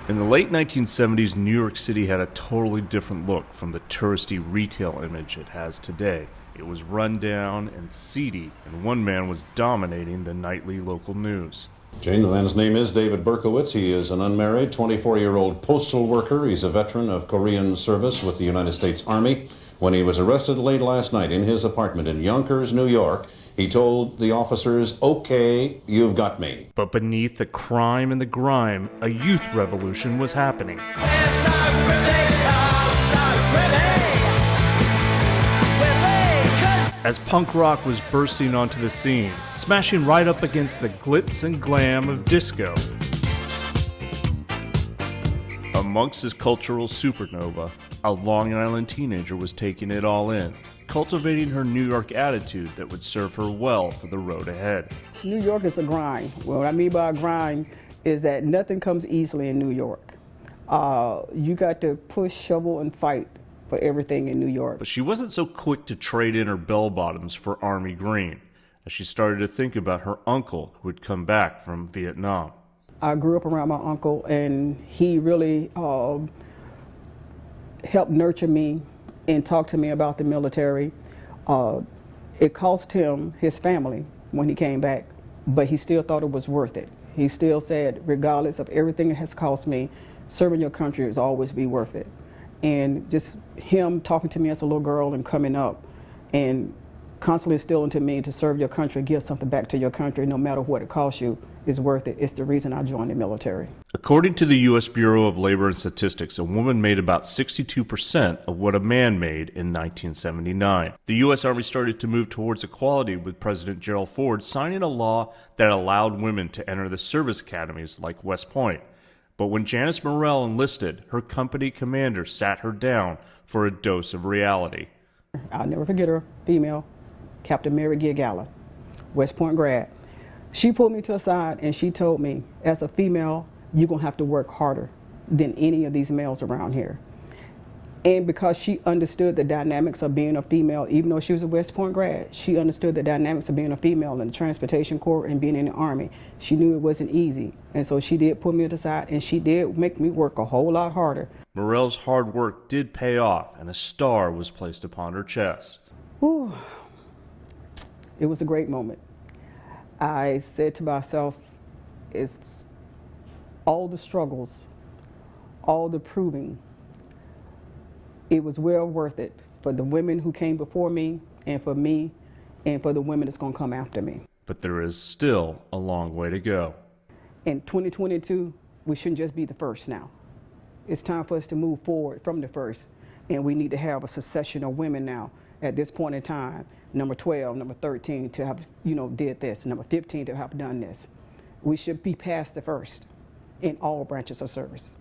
In the late 1970s, New York City had a totally different look from the touristy retail image it has today. It was run down and seedy, and one man was dominating the nightly local news. Jane, the man's name is David Berkowitz. He is an unmarried 24-year-old postal worker. He's a veteran of Korean service with the United States Army. When he was arrested late last night in his apartment in Yonkers, New York, he told the officers, "Okay, you've got me." But beneath the crime and the grime, a youth revolution was happening. As punk rock was bursting onto the scene, smashing right up against the glitz and glam of disco. Amongst this cultural supernova, a Long Island teenager was taking it all in, cultivating her New York attitude that would serve her well for the road ahead. New York is a grind. What I mean by a grind is that nothing comes easily in New York. You got to push, shovel, and fight for everything in New York. But she wasn't so quick to trade in her bell-bottoms for Army green, as she started to think about her uncle who had come back from Vietnam. I grew up around my uncle, and he really helped nurture me and talk to me about the military. It cost him his family when he came back, but he still thought it was worth it. He still said, regardless of everything it has cost me, serving your country is always be worth it. And just him talking to me as a little girl and coming up and constantly instilling to me to serve your country, give something back to your country, no matter what it costs you, is worth it. It's the reason I joined the military. According to the U.S. Bureau of Labor and Statistics, a woman made about 62% of what a man made in 1979. The U.S. Army started to move towards equality with President Gerald Ford signing a law that allowed women to enter the service academies like West Point. But when Janice Murrell enlisted, her company commander sat her down for a dose of reality. I'll never forget her, female, Captain Mary Gigala, West Point grad. She pulled me to the side and she told me, as a female, you're going to have to work harder than any of these males around here. And because she understood the dynamics of being a female, even though she was a West Point grad, she understood the dynamics of being a female in the Transportation Corps and being in the Army. She knew it wasn't easy. And so she did put me to the side, and she did make me work a whole lot harder. Murrell's hard work did pay off, and a star was placed upon her chest. Ooh, it was a great moment. I said to myself, it's all the struggles, all the proving, it was well worth it for the women who came before me and for the women that's going to come after me. But there is still a long way to go. In 2022, we shouldn't just be the first now. It's time for us to move forward from the first, and we need to have a succession of women now at this point in time. Number 12, number 13 to have, did this, number 15 to have done this. We should be past the first in all branches of service.